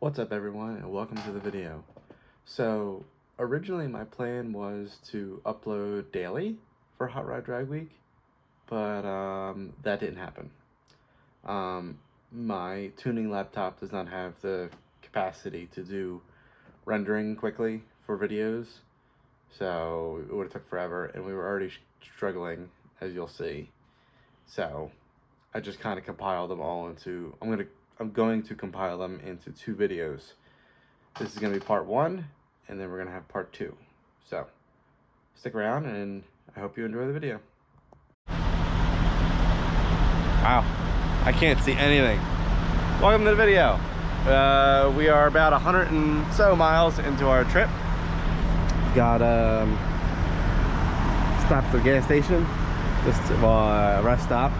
What's up everyone and welcome to the video. So originally my plan was to upload daily for Hot Rod Drag Week, but that didn't happen. My tuning laptop does not have the capacity to do rendering quickly for videos, so it would have took forever and we were already struggling, as you'll see. So I just kind of compiled them all into, I'm going to compile them into 2 videos. This is going to be part 1, and then we're going to have part 2. So, stick around, and I hope you enjoy the video. Wow, I can't see anything. Welcome to the video. We are about 100 and so miles into our trip. Got stopped at the gas station, just a rest stop.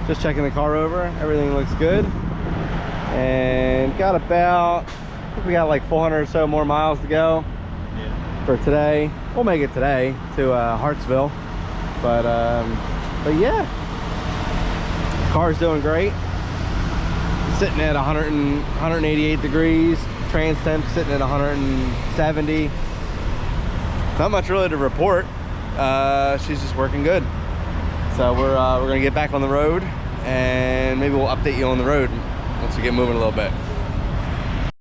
Just checking the car over. Everything looks good. And got about, I think we got like 400 or so more miles to go for today. We'll make it today to Hartsville, but yeah, car's doing great. Sitting at 188 degrees. Trans temp sitting at 170. Not much really to report. She's just working good. So we're gonna get back on the road, and maybe we'll update you on the road once we get moving a little bit.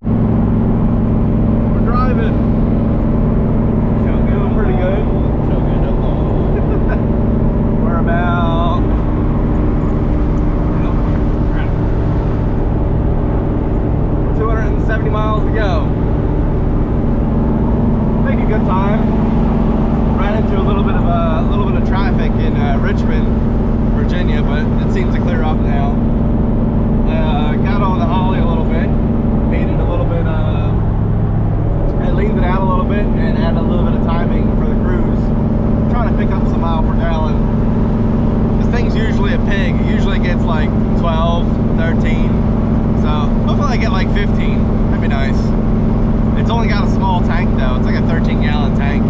We're driving. Feeling pretty good. We're about 270 miles to go. Making good time. Ran into a little bit of traffic in Richmond, Virginia, but it seems to clear up now. Got on the Holly a little bit, made it a little bit, I leaned it out a little bit and added a little bit of timing for the cruise. Trying to pick up some mile per gallon. This thing's usually a pig. It usually gets like 12, 13. So hopefully I get like 15. That'd be nice. It's only got a small tank though. It's like a 13-gallon tank.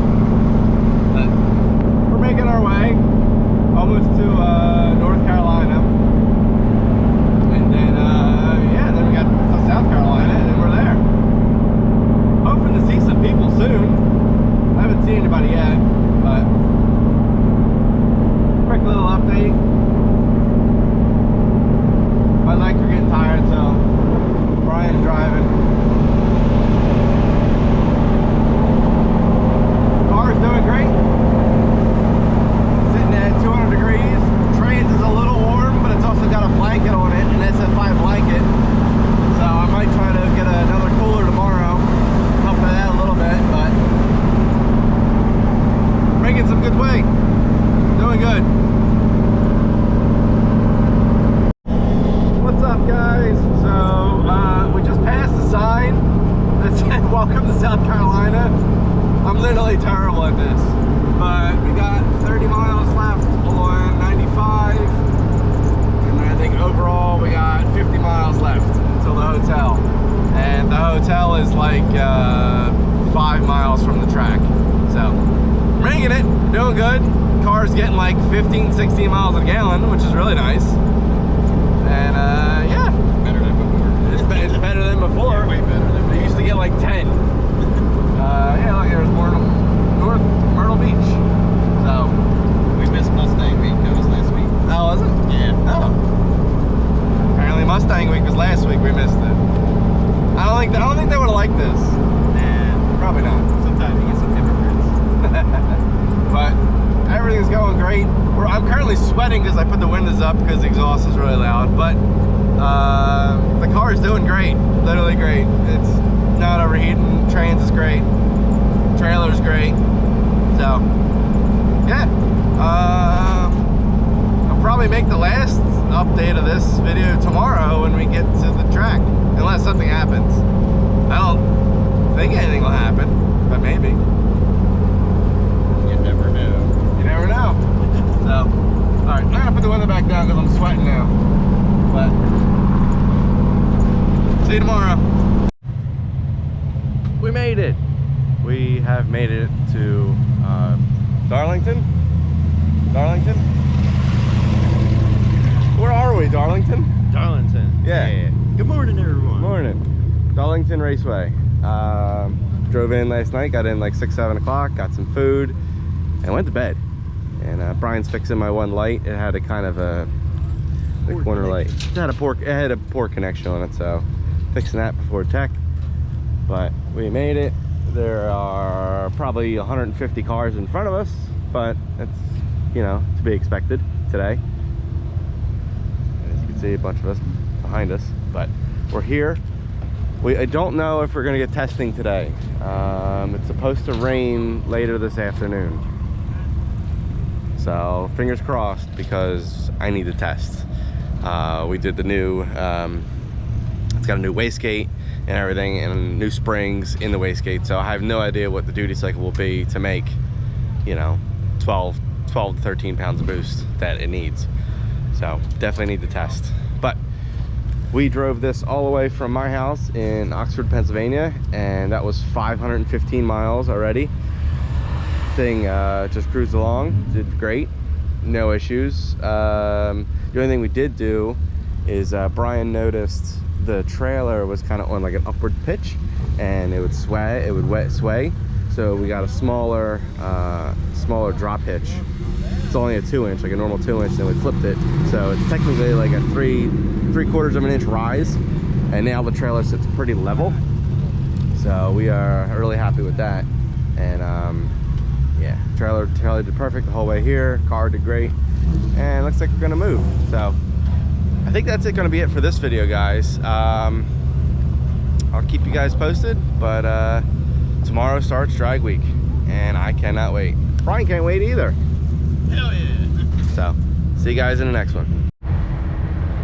But we're making our way almost to North Carolina. Then we got to South Carolina, and then we're there. Hoping to see some people soon. I haven't seen anybody yet, but quick little update. My legs are getting tired, so Brian's driving. Car's doing great. Sitting at 200 degrees. Trans is a little warm, but it's also got a blanket on it, an SF5 blanket. So I might try to get another cooler tomorrow, help with that a little bit, but making some good way, doing good. What's up guys? So we just passed a sign that said welcome to South Carolina. I'm literally terrible at this, but we got 30 miles left on 95, and I think overall we got 50 miles left until the hotel, and the hotel is like 5 miles from the track. So making it, doing good. Car's getting like 15, 16 miles a gallon, which is really nice. And yeah, better than before. It's better than before. Yeah, way better than before. It used to get like 10. Yeah, look, there's North Myrtle Beach. So we missed Mustang Week. That was last week. Oh, was it? Yeah. Oh. Apparently Mustang Week was last week. We missed it. I don't think they would have liked this. Nah, probably not. Sometimes you get some hypocrites. But everything's going great. I'm currently sweating because I put the windows up because the exhaust is really loud. But the car is doing great. Literally great. It's not overheating. Trans is great. Trailer's great. So yeah. I'll probably make the last update of this video tomorrow when we get to the track, unless something happens. I don't think anything will happen, but maybe. You never know. You never know. So, alright, I'm gonna put the window back down because I'm sweating now. But see you tomorrow. We made it. We have made it to Darlington. Darlington? Where are we, Darlington? Darlington. Yeah. Good morning, everyone. Morning. Darlington Raceway. Drove in last night, got in like 6, 7 o'clock, got some food, and went to bed. And Brian's fixing my one light. It had a kind of a corner light. It had a poor connection on it, so fixing that before tech. But we made it. There are probably 150 cars in front of us, but it's, you know, to be expected today. As you can see, a bunch of us behind us, but we're here. I don't know if we're gonna get testing today. It's supposed to rain later this afternoon, so fingers crossed, because I need to test. We did the new, it's got a new wastegate and everything, and new springs in the wastegate, so I have no idea what the duty cycle will be to make, you know, 12 to 13 pounds of boost that it needs. So definitely need to test. But we drove this all the way from my house in Oxford, Pennsylvania, and that was 515 miles already. Thing just cruised along, did great, no issues. The only thing we did do is Brian noticed the trailer was kind of on like an upward pitch, and it would sway. So we got a smaller drop hitch. It's only a 2-inch, like a normal 2-inch, and we flipped it. So it's technically like a 3/4 of an inch rise, and now the trailer sits pretty level. So we are really happy with that. And yeah, trailer did perfect the whole way here. Car did great, and looks like we're gonna move. So I think that's gonna be it for this video, guys. I'll keep you guys posted, but tomorrow starts drag week, and I cannot wait. Brian can't wait either. Hell yeah. So see you guys in the next one.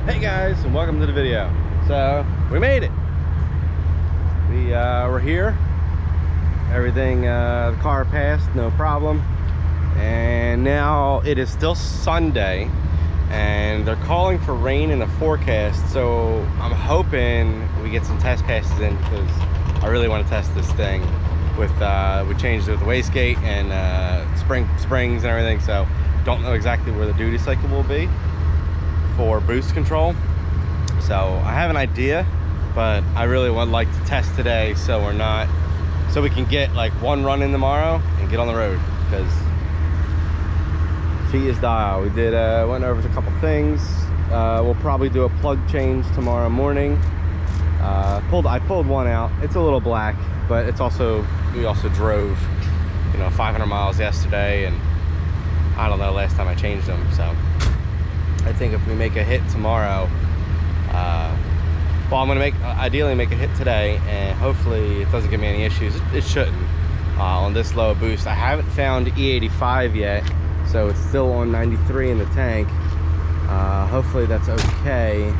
Hey guys, and welcome to the video. So we made it. We're here. Everything, the car passed, no problem. And now it is still Sunday, and they're calling for rain in the forecast. So I'm hoping we get some test passes in, because I really want to test this thing. With we changed it with the wastegate and springs and everything. So don't know exactly where the duty cycle will be for boost control. So I have an idea, but I really would like to test today, so we can get like one run in tomorrow and get on the road, because she is dial. We did went over a couple things. We'll probably do a plug change tomorrow morning. I pulled one out. It's a little black, but it's also, we also drove, you know, 500 miles yesterday, and I don't know last time I changed them. So I think if we make a hit tomorrow, well, I'm gonna ideally make a hit today, and hopefully it doesn't give me any issues. It shouldn't on this low boost. I haven't found E85 yet, so it's still on 93 in the tank. Hopefully that's okay.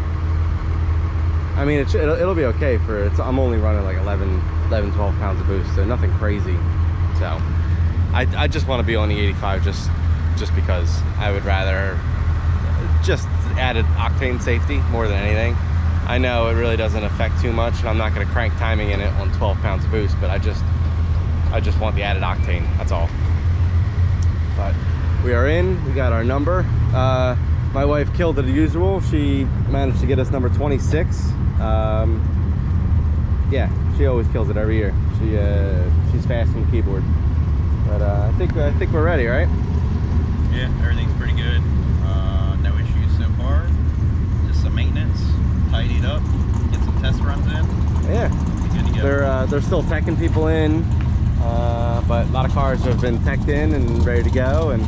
I mean, it'll be okay for it. I'm only running like 11, 12 pounds of boost, so nothing crazy. So I just want to be on the 85 just because I would rather just added octane safety more than anything. I know it really doesn't affect too much, and I'm not going to crank timing in it on 12 pounds of boost, but I just want the added octane, that's all. But we are in, we got our number. My wife killed it as usual. She managed to get us number 26. Yeah, she always kills it every year. She's fast on the keyboard. But I think we're ready, right? Yeah, everything's pretty good. No issues so far. Just some maintenance, tidy it up, get some test runs in. Yeah, good to go. They're still teching people in, but a lot of cars have been teched in and ready to go, and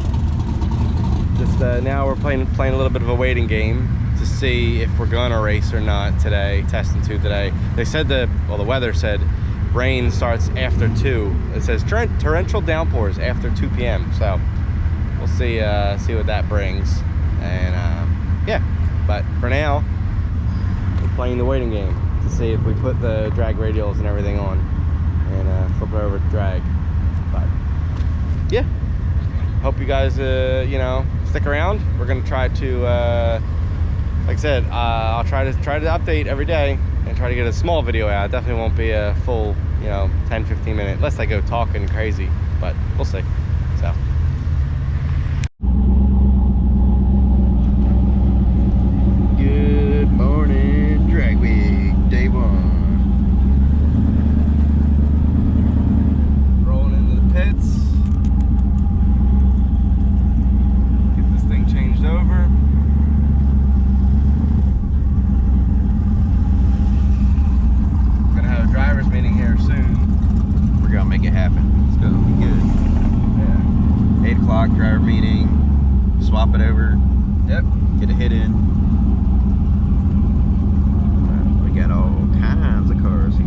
just now we're playing a little bit of a waiting game to see if we're gonna race or not today. Testing 2 today. They said the weather said rain starts after 2. It says torrential downpours after 2 p.m. So we'll see what that brings. And yeah, but for now we're playing the waiting game to see if we put the drag radials and everything on and flip it over to drag. But yeah, hope you guys you know, stick around. We're gonna try to like I said, I'll try to update every day and try to get a small video out. It definitely won't be a full, you know, 10-15 minute, unless I go talking crazy, but we'll see. So good morning, drag week, day 1. o'clock, driver meeting, swap it over. Yep. Get a hit in. We got all kinds of cars here.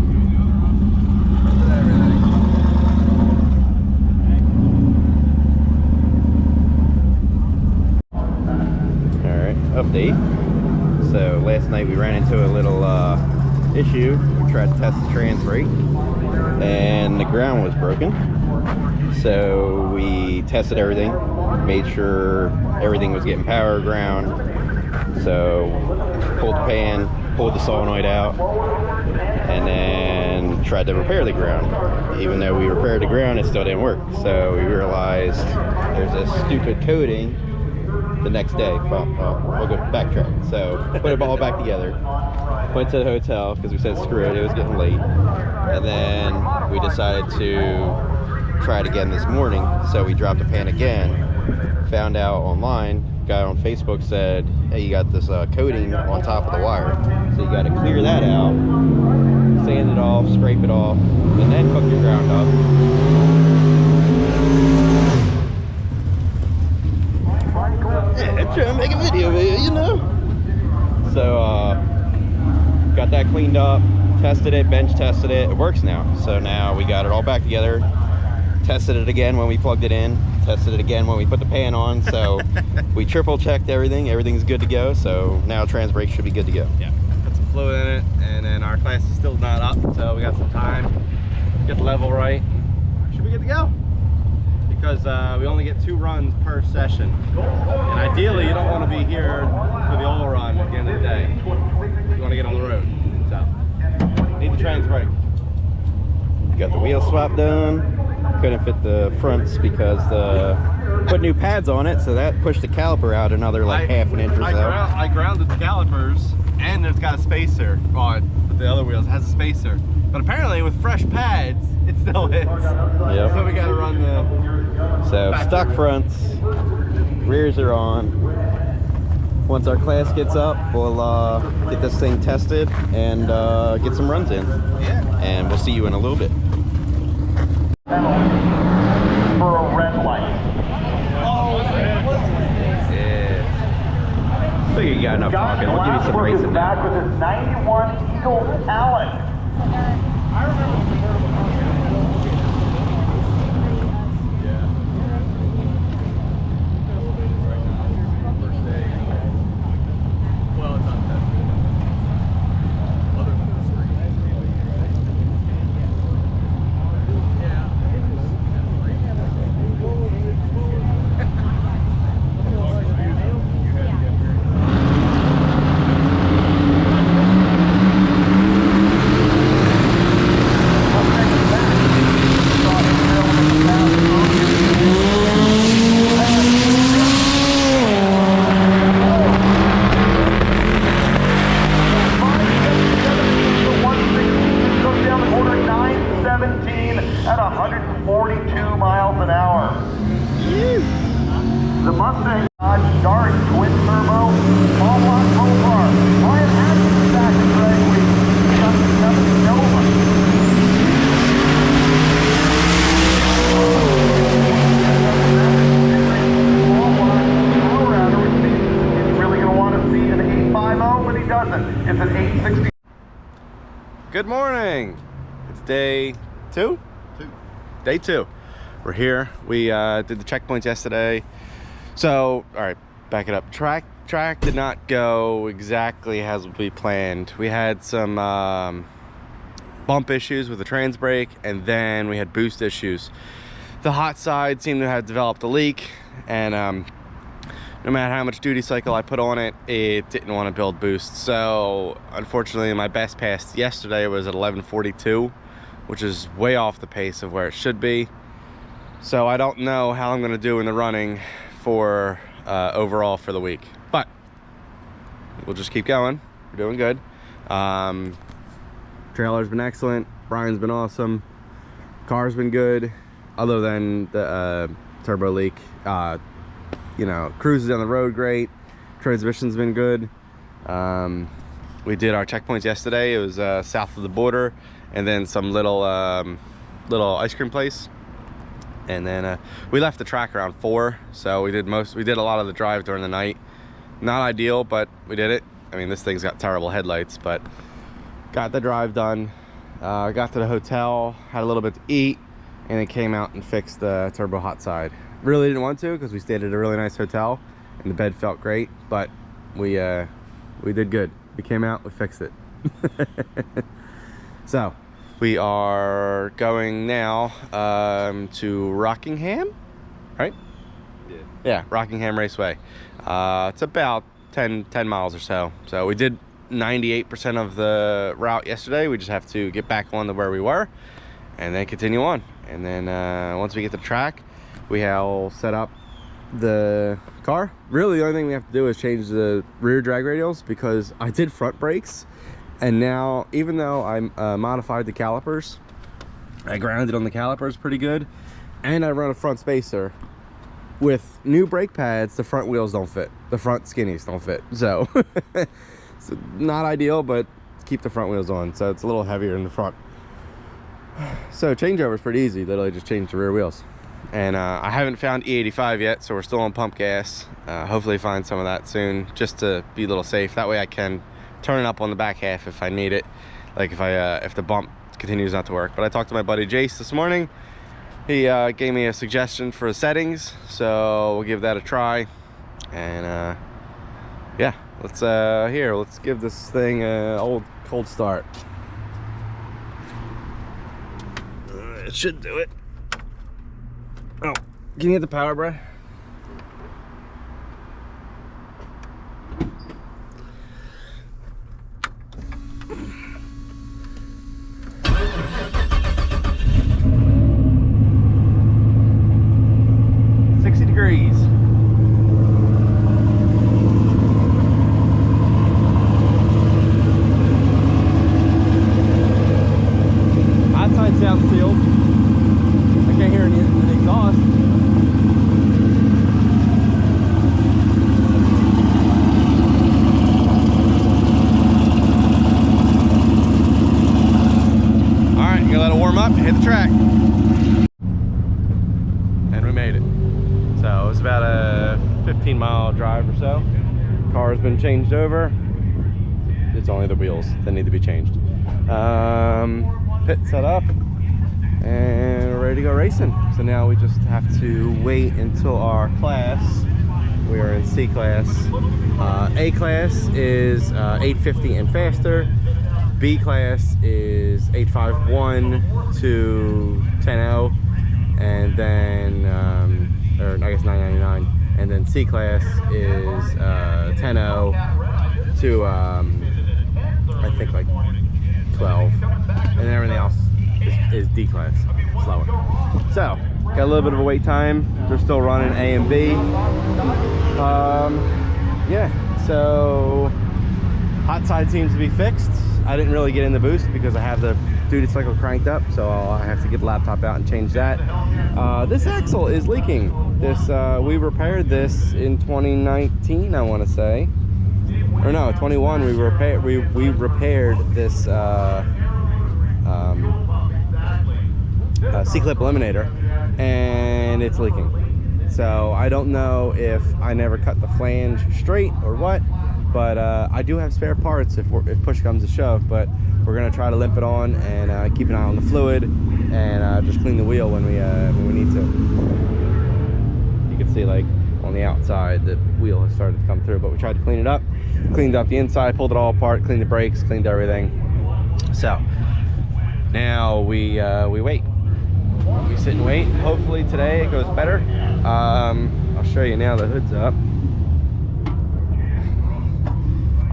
Alright, update. So last night we ran into a little issue. We tried to test the trans brake and the ground was broken. So we tested everything, made sure everything was getting power ground. So pulled the pan, pulled the solenoid out, and then tried to repair the ground. Even though we repaired the ground, it still didn't work. So we realized there's a stupid coating the next day. Well, we'll go backtrack. So put it all back together. Went to the hotel because we said screw it, it was getting late. And then we decided to try it again this morning. So we dropped the pan again. Found out online, guy on Facebook said, hey, you got this coating on top of the wire. So you got to clear that out, sand it off, scrape it off, and then hook your ground up. Yeah, I'm trying to make a video of it, you know? So, got that cleaned up, tested it, bench tested it. It works now. So now we got it all back together. Tested it again when we plugged it in. Tested it again when we put the pan on. So we triple checked everything. Everything's good to go. So now trans brake should be good to go. Yeah, put some fluid in it, and then our class is still not up, so we got some time. Get the level right. Should be good to go. Because we only get 2 runs per session. And ideally, you don't want to be here for the oil run at the end of the day. You want to get on the road. So, need the trans brake. Got the wheel swap done. Couldn't fit the fronts because put new pads on it, so that pushed the caliper out another like half an inch or so. I grounded the calipers, and it's got a spacer on it. But the other wheels has a spacer. But apparently, with fresh pads, it still hits. Yep. So we got to run the. So stock fronts, rears are on. Once our class gets up, we'll get this thing tested and get some runs in. Yeah. And we'll see you in a little bit. For a red light. Yeah. Figure you got enough talking. We'll give you some racing back now. with his 91 Eagle Talent. At 142 miles an hour. The Mustang Dodge Dart twin turbo, all block Mopar. Ryan Atkins back in drag week. He got the 70 Nova. All block power adder, which means he's really going to want to see an 850, but he doesn't. It's an 860. Good morning. It's day 2? Day 2. We're here. We did the checkpoints yesterday. So, all right, back it up. Track did not go exactly as we planned. We had some bump issues with the trans brake, and then we had boost issues. The hot side seemed to have developed a leak, and no matter how much duty cycle I put on it, it didn't want to build boost. So, unfortunately, my best pass yesterday was at 11:42. Which is way off the pace of where it should be. So I don't know how I'm gonna do in the running for overall for the week, but we'll just keep going. We're doing good. Trailer's been excellent. Brian's been awesome. Car's been good, other than the turbo leak. You know, cruises on the road great. Transmission's been good. We did our checkpoints yesterday. It was south of the border, and then some little ice cream place. And then we left the track around 4, so we did a lot of the drive during the night. Not ideal, but we did it. I mean, this thing's got terrible headlights, but got the drive done. Got to the hotel, had a little bit to eat, and then came out and fixed the turbo hot side. Really didn't want to because we stayed at a really nice hotel and the bed felt great, but we did good. We came out, we fixed it. So we are going now to Rockingham, right? Yeah, Rockingham Raceway. It's about 10 miles or so. So we did 98% of the route yesterday. We just have to get back on to where we were and then continue on. And then once we get to the track, we will set up the car. Really, the only thing we have to do is change the rear drag radials, because I did front brakes, and now even though I modified the calipers, I grounded on the calipers pretty good, and I run a front spacer. With new brake pads, the front wheels don't fit, the front skinnies don't fit, so it's not ideal, but keep the front wheels on, so it's a little heavier in the front. So changeover is pretty easy. Literally just change the rear wheels. And I haven't found E85 yet, so we're still on pump gas. Hopefully find some of that soon, just to be a little safe. That way I can turn it up on the back half if I need it, like if the bump continues not to work. But I talked to my buddy Jace this morning. He gave me a suggestion for the settings, so we'll give that a try. And yeah, let's give this thing a old cold start. It should do it. Oh, can you get the power, bro? Sound sealed. I can't hear any exhaust. Alright, you gonna let it warm up, hit the track. And we made it. So it was about a 15-mile drive or so. Car's been changed over. It's only the wheels that need to be changed. Pit set up. And we're ready to go racing. So now we just have to wait until our class. We are in C class. A class is 850 and faster. B class is 851 to 10.0, and then or I guess 999. And then C class is 10.0 to I think like 12, and then everything else is D class, slower. So got a little bit of a wait time. They're still running A and B. Yeah, so hot side seems to be fixed. I didn't really get in the boost because I have the duty cycle cranked up, so I have to get the laptop out and change that. This axle is leaking. This we repaired this in 2019, I want to say, or no, 21. We repaired this C-clip eliminator, and it's leaking. So I don't know if I never cut the flange straight or what, but I do have spare parts if push comes to shove. But we're gonna try to limp it on and keep an eye on the fluid, and just clean the wheel when we need to. You can see, like, on the outside the wheel has started to come through, but we tried to clean it up, cleaned up the inside, pulled it all apart, cleaned the brakes, cleaned everything. So now we wait. We sit and wait. Hopefully today it goes better. I'll show you now. The hood's up.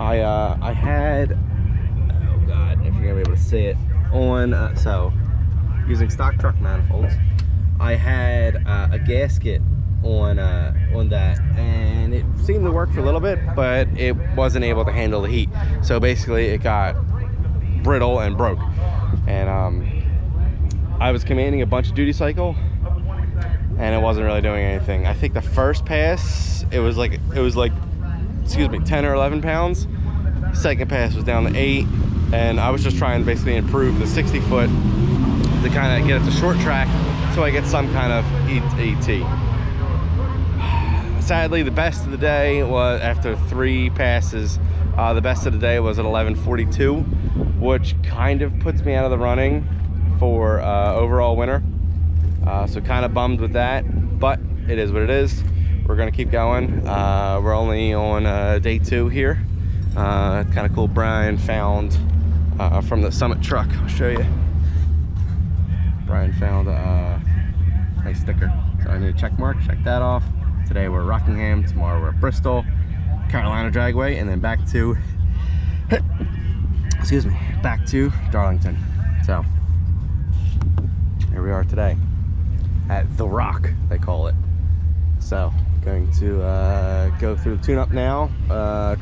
I had, oh god, if you're gonna be able to see it on, so using stock truck manifolds, I had a gasket on that, and it seemed to work for a little bit, but it wasn't able to handle the heat. So basically it got brittle and broke, and I was commanding a bunch of duty cycle, and it wasn't really doing anything. I think the first pass it was like excuse me, 10 or 11 pounds. Second pass was down to 8, and I was just trying to basically improve the 60 foot to kind of get it to short track so I get some kind of ET. Sadly, the best of the day was after 3 passes. The best of the day was at 11:42, which kind of puts me out of the running for overall winner. So kind of bummed with that, but it is what it is. We're gonna keep going. We're only on day 2 here. It's kind of cool. Brian found from the Summit truck. I'll show you. Brian found a nice sticker. So I need a check mark. Check that off. Today we're at Rockingham. Tomorrow we're at Bristol, Carolina Dragway, and then back to excuse me, back to Darlington. So here we are today at The Rock, they call it. So going to go through the tune-up now,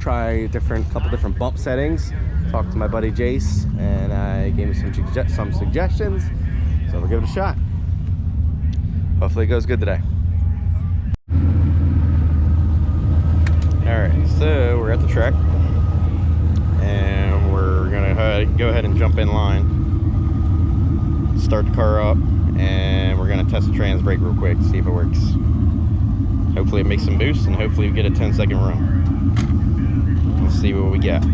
try a couple different bump settings, talk to my buddy Jace, and I gave me some suggestions, so we'll give it a shot. Hopefully it goes good today. Alright, so we're at the track, and we're gonna go ahead and jump in line, start the car up, and we're gonna test the trans brake real quick, see if it works. Hopefully it makes some boost, and hopefully we get a 10-second run. Let's see what we get.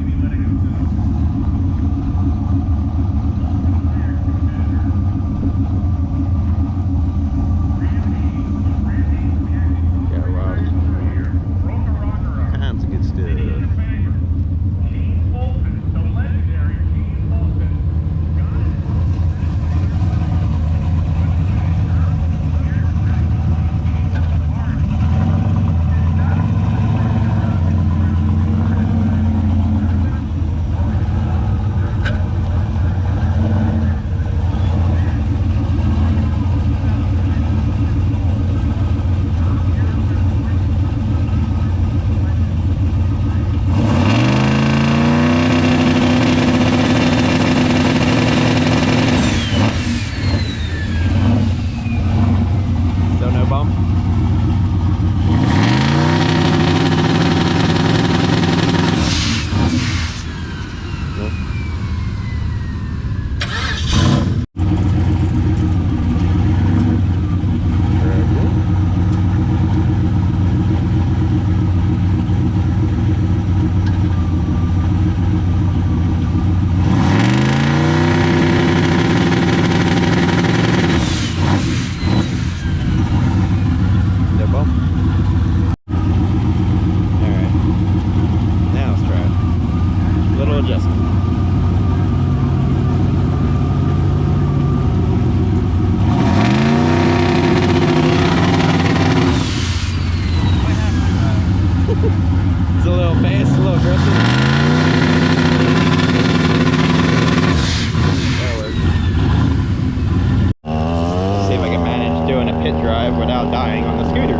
Without dying on the scooter.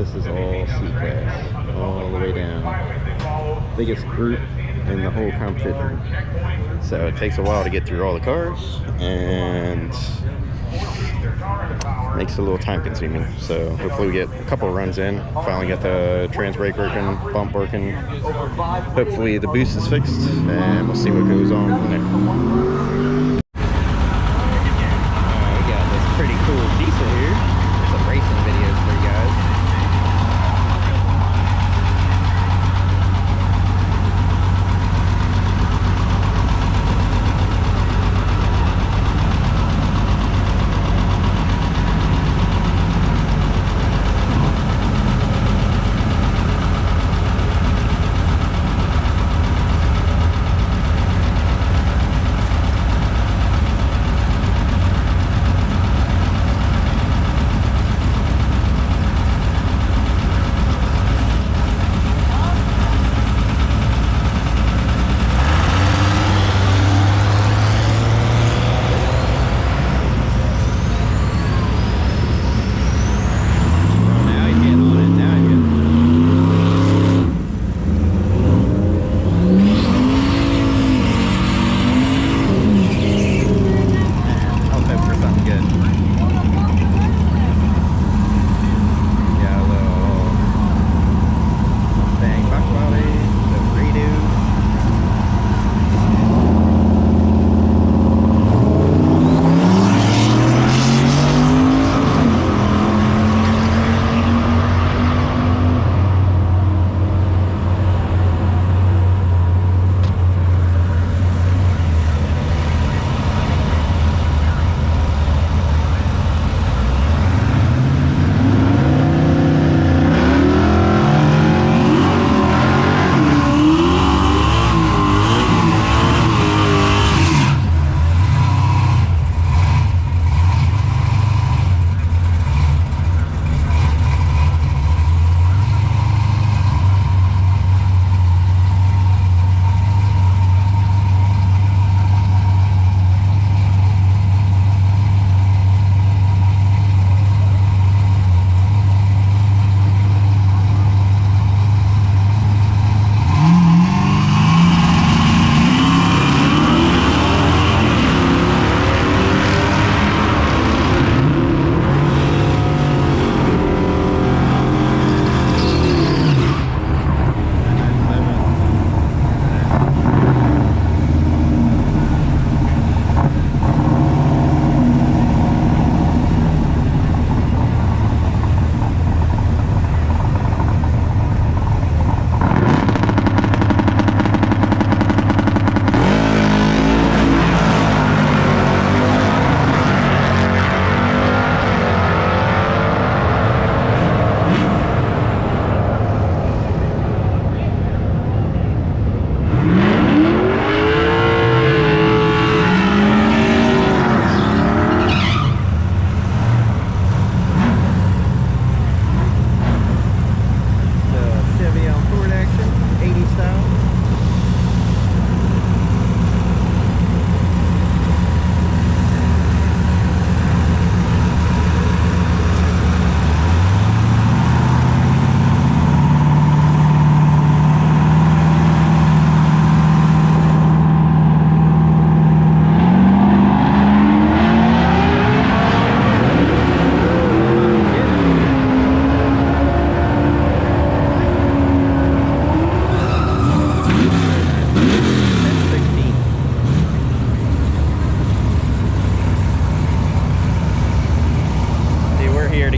this is all C-Class, all the way down. Biggest group in the whole competition. So it takes a while to get through all the cars, and makes it a little time consuming. So hopefully we get a couple of runs in, finally get the trans brake working, bump working. Hopefully the boost is fixed, and we'll see what goes on from there. We got this pretty cool diesel here. Some racing videos for you guys.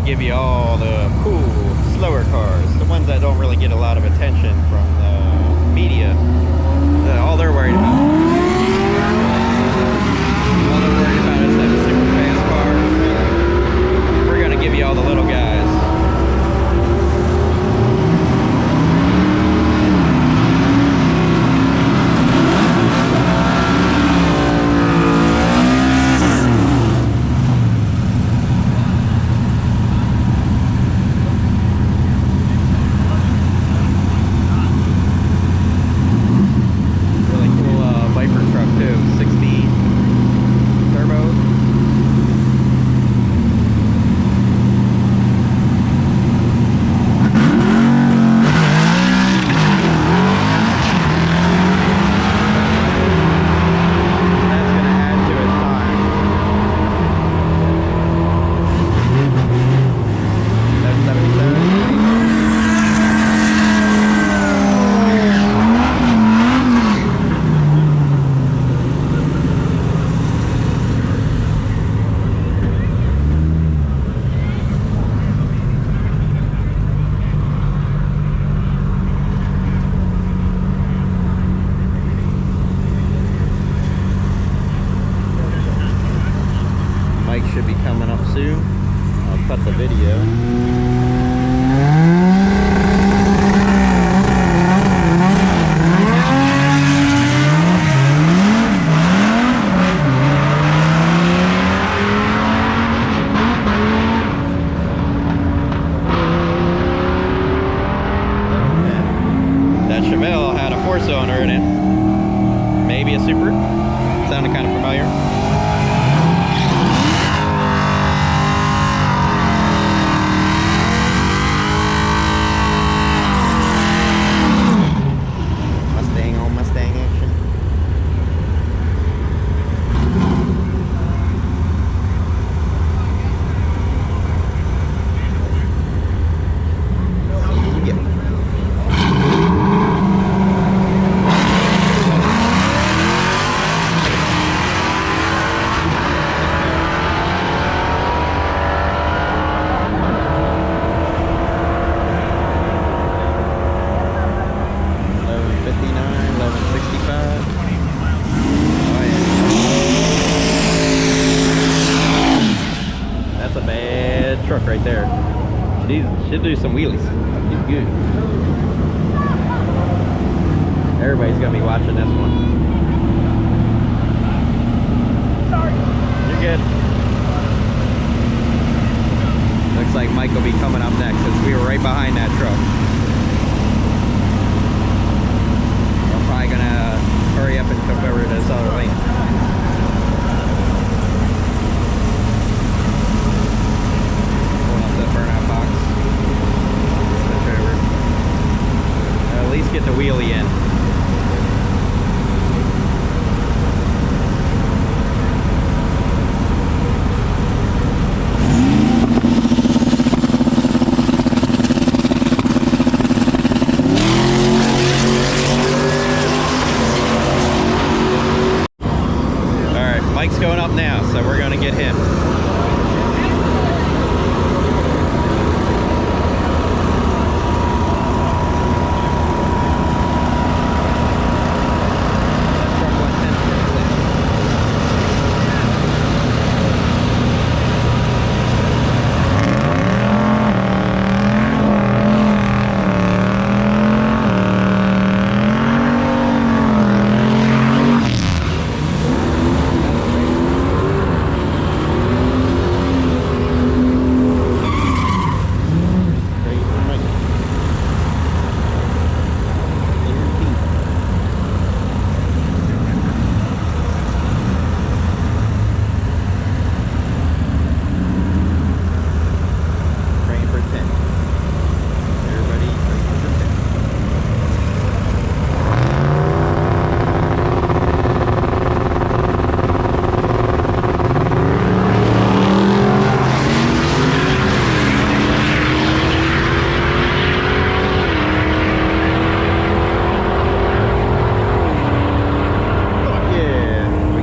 give you all the cool, slower cars, the ones that don't really get a lot of attention from the media. All they're worried about. All they're worried about is them super fast cars. We're gonna give you all the little guys. the video. That Chevelle had a 4-cylinder in it. Maybe a Super. Sounded kind of familiar. Mustang on Mustang action. Truck right there. Should do some wheelies. He's good. Everybody's gonna be watching this one. Sorry. You're good. Looks like Mike will be coming up next since we were right behind that truck. We're probably gonna hurry up and come over to this other lane. At least get the wheelie in. Alright, Mike's going up now, so we're going to get him.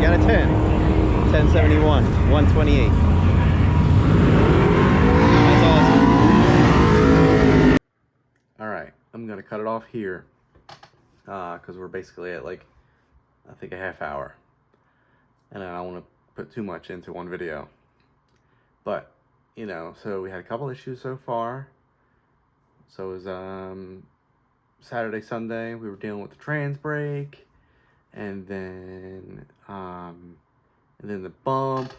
got a 10. 1071, 128. That's awesome. Alright, I'm going to cut it off here. Because we're basically at like, I think a half hour. And I don't want to put too much into one video. But, you know, so we had a couple issues so far. So it was Saturday, Sunday, we were dealing with the trans brake, and then the bump.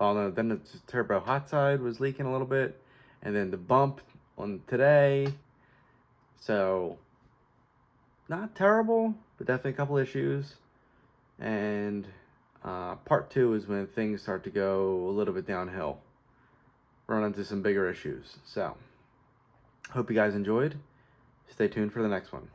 Oh no, then the turbo hot side was leaking a little bit, and then the bump on today. So not terrible, but definitely a couple issues. And part 2 is when things start to go a little bit downhill. Run into some bigger issues. So hope you guys enjoyed. Stay tuned for the next one.